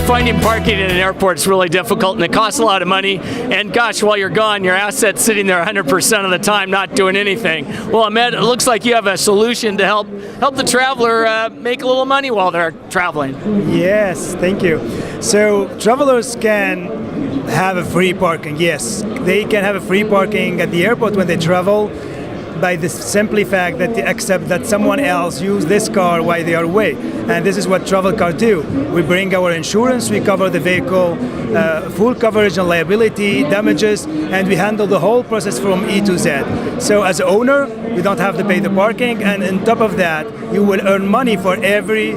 finding parking in an airport is really difficult, and it costs a lot of money. And gosh, while you're gone, your asset's sitting there 100% of the time, not doing anything. Well, Ahmed, it looks like you have a solution to help the traveler make a little money while they're traveling. Yes, thank you. So travelers can have a free parking. Yes, they can have a free parking at the airport when they travel, by the simple fact that they accept that someone else use this car while they are away. And this is what TravelCar do. We bring our insurance, we cover the vehicle, full coverage on liability, damages, and we handle the whole process from E to Z. So as an owner, you don't have to pay the parking, and on top of that, you will earn money for every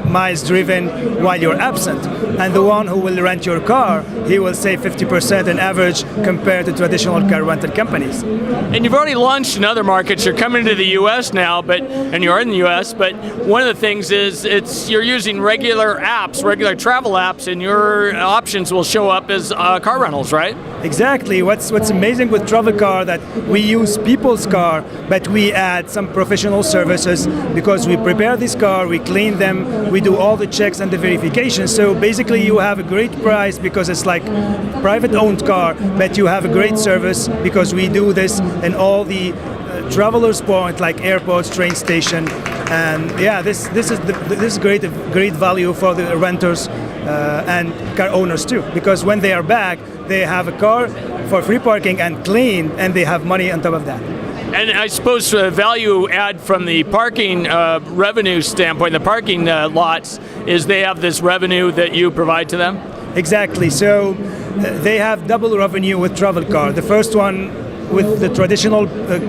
miles driven while you're absent. And the one who will rent your car, he will save 50% on average compared to traditional car rental companies. And you've already launched in other markets. You're coming to the U.S. now, and you're in the U.S., but one of the things is you're using regular apps, regular travel apps, and your options will show up as car rentals, right? Exactly. What's amazing with TravelCar that we use people's car, but we add some professional services because we prepare this car, we clean them, we do all the checks and the verification. So basically you have a great price because it's like private owned car, but you have a great service because we do this in all the travelers point like airports, train station, and yeah, this is great value for the renters and car owners too, because when they are back, they have a car for free parking and clean, and they have money on top of that. And I suppose value add from the parking revenue standpoint, the parking lots, is they have this revenue that you provide to them? Exactly. So they have double revenue with TravelCar. The first one with the traditional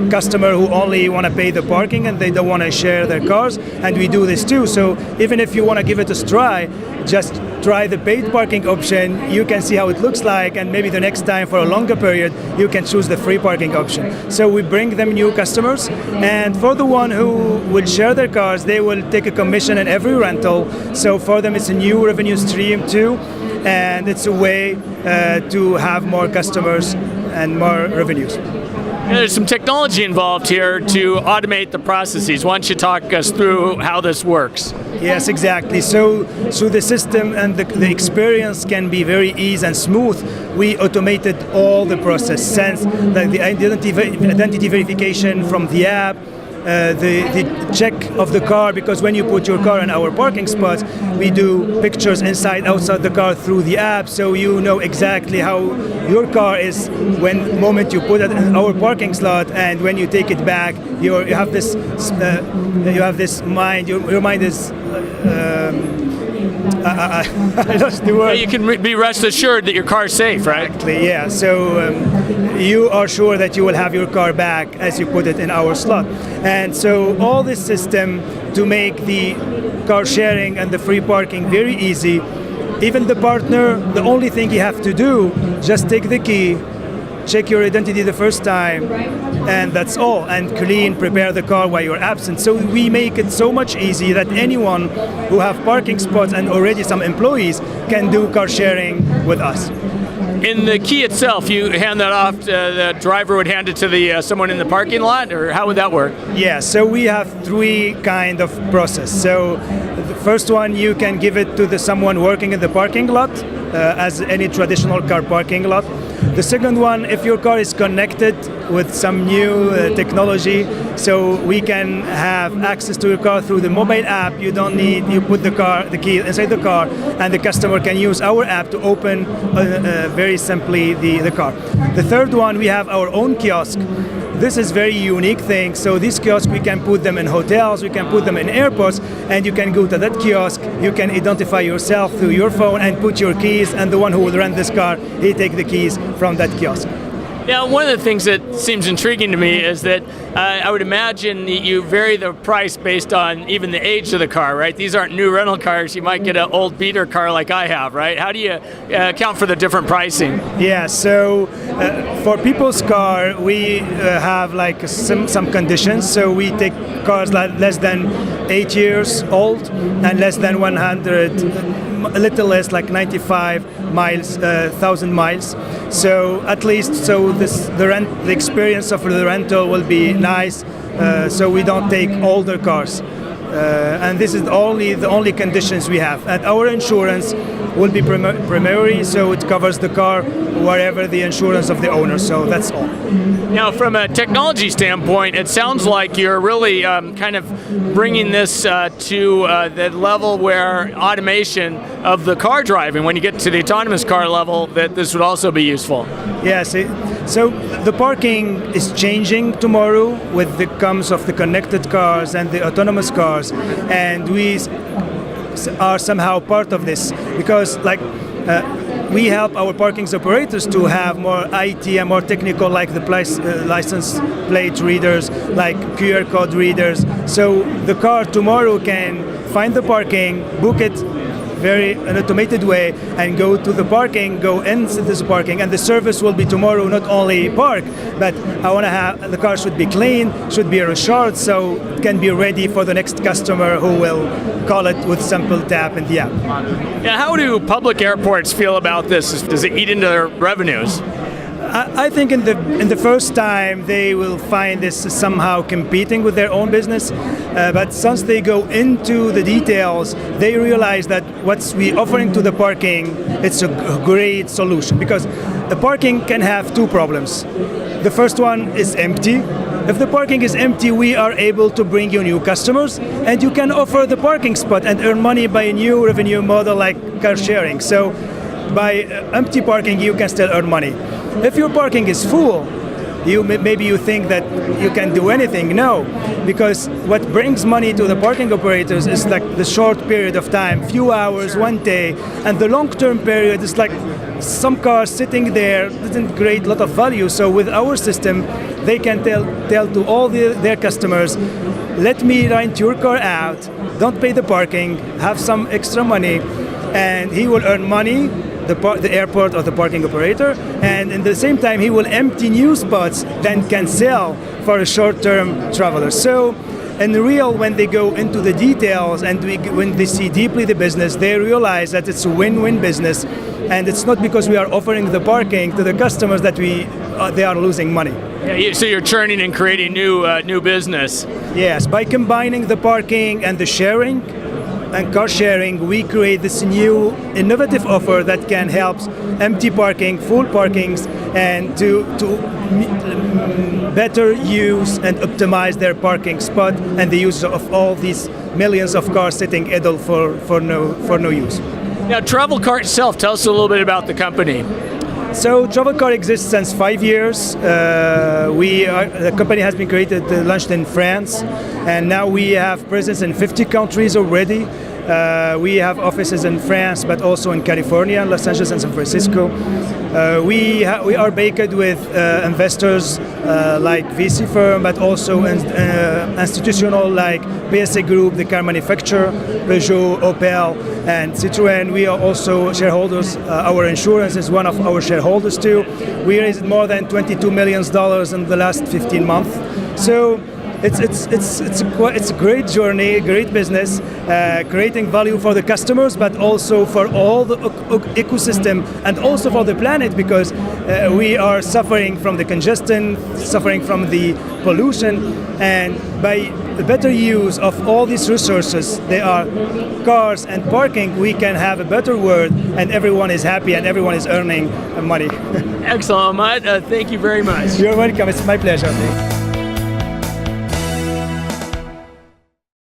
customer who only want to pay the parking and they don't want to share their cars, and we do this too. So even if you want to give it a try, just try the paid parking option. You can see how it looks like, and maybe the next time for a longer period you can choose the free parking option. So we bring them new customers, and for the one who will share their cars, they will take a commission in every rental. So for them it's a new revenue stream too, and it's a way to have more customers and more revenues. There's some technology involved here to automate the processes. Why don't you talk us through how this works? Yes, exactly. So the system and the experience can be very easy and smooth. We automated all the process, since like the identity verification from the app, the check of the car, because when you put your car in our parking spots, we do pictures inside, outside the car through the app, so you know exactly how your car is when moment you put it in our parking slot, and when you take it back, you have this mind. Your mind is. I lost the word. Yeah, you can be rest assured that your car's safe, right? Exactly, yeah. So you are sure that you will have your car back as you put it in our slot. And so all this system to make the car sharing and the free parking very easy. Even the partner, the only thing you have to do, just take the key, check your identity the first time, and that's all, and clean, prepare the car while you're absent. So we make it so much easy that anyone who have parking spots and already some employees can do car sharing with us. In the key itself, you hand that off, the driver would hand it to the someone in the parking lot, or how would that work? Yeah, so we have three kind of process. So the first one, you can give it to someone working in the parking lot, as any traditional car parking lot. The second one, if your car is connected with some new technology, so we can have access to your car through the mobile app. You don't need, you put the key inside the car, and the customer can use our app to open very simply the car. The third one, we have our own kiosk. This is very unique thing. So this kiosk, we can put them in hotels, we can put them in airports, and you can go to that kiosk, you can identify yourself through your phone and put your keys, and the one who will rent this car, he take the keys from that kiosk. Now, one of the things that seems intriguing to me is that I would imagine you vary the price based on even the age of the car, right? These aren't new rental cars. You might get an old beater car like I have, right? How do you account for the different pricing? Yeah, so for people's car, we have like some conditions. So we take cars like less than 8 years old and less than 100, a little less, like 95 miles, 1,000 miles. So at least, so the experience of the rental will be nice. So we don't take older cars. and this is the only conditions we have. And our insurance will be primary, so it covers the car wherever the insurance of the owner. So that's all. Now, from a technology standpoint, it sounds like you're really kind of bringing this to the level where automation of the car driving, when you get to the autonomous car level, that this would also be useful. Yes. So the parking is changing tomorrow with the comes of the connected cars and the autonomous cars, and we are somehow part of this because, we help our parking operators to have more IT and more technical, like the license plate readers, like QR code readers. So the car tomorrow can find the parking, book it an automated way, and go to the parking, go into this parking, and the service will be tomorrow not only park, but I want to have the car should be clean, should be reassured, so it can be ready for the next customer who will call it with simple tap in the app. Yeah, how do public airports feel about this? Does it eat into their revenues? I think in the first time they will find this somehow competing with their own business, but once they go into the details, they realize that what's we offering to the parking, it's a great solution, because the parking can have two problems. The first one is empty. If the parking is empty, we are able to bring you new customers, and you can offer the parking spot and earn money by a new revenue model like car sharing. So by empty parking, you can still earn money. If your parking is full, maybe you think that you can do anything. No, because what brings money to the parking operators is like the short period of time, few hours, one day, and the long-term period is like some cars sitting there doesn't create a lot of value. So with our system, they can tell to all their customers, let me rent your car out, don't pay the parking, have some extra money, and he will earn money, the airport or the parking operator, and in the same time he will empty new spots then can sell for a short-term traveler. So in real, when they go into the details and when they see deeply the business, they realize that it's a win-win business, and it's not because we are offering the parking to the customers that they are losing money. Yeah, so you're churning and creating new business. Yes, by combining the parking and the sharing and car sharing, we create this new innovative offer that can help empty parking, full parkings, and to better use and optimize their parking spot and the use of all these millions of cars sitting idle for no use. Now, TravelCar itself, tell us a little bit about the company. So TravelCar exists since 5 years. The company has been launched in France, and now we have presence in 50 countries already. We have offices in France, but also in California, Los Angeles, and San Francisco. We are backed with investors like VC firm, but also institutional like PSA Group, the car manufacturer, Peugeot, Opel, and Citroën. We are also shareholders. Our insurance is one of our shareholders too. We raised more than $22 million in the last 15 months. So it's a great journey, a great business, creating value for the customers, but also for all the ecosystem and also for the planet, because we are suffering from the congestion, suffering from the pollution, and by the better use of all these resources, they are cars and parking, we can have a better world, and everyone is happy and everyone is earning money. Excellent, Ahmed. Thank you very much. You're welcome. It's my pleasure.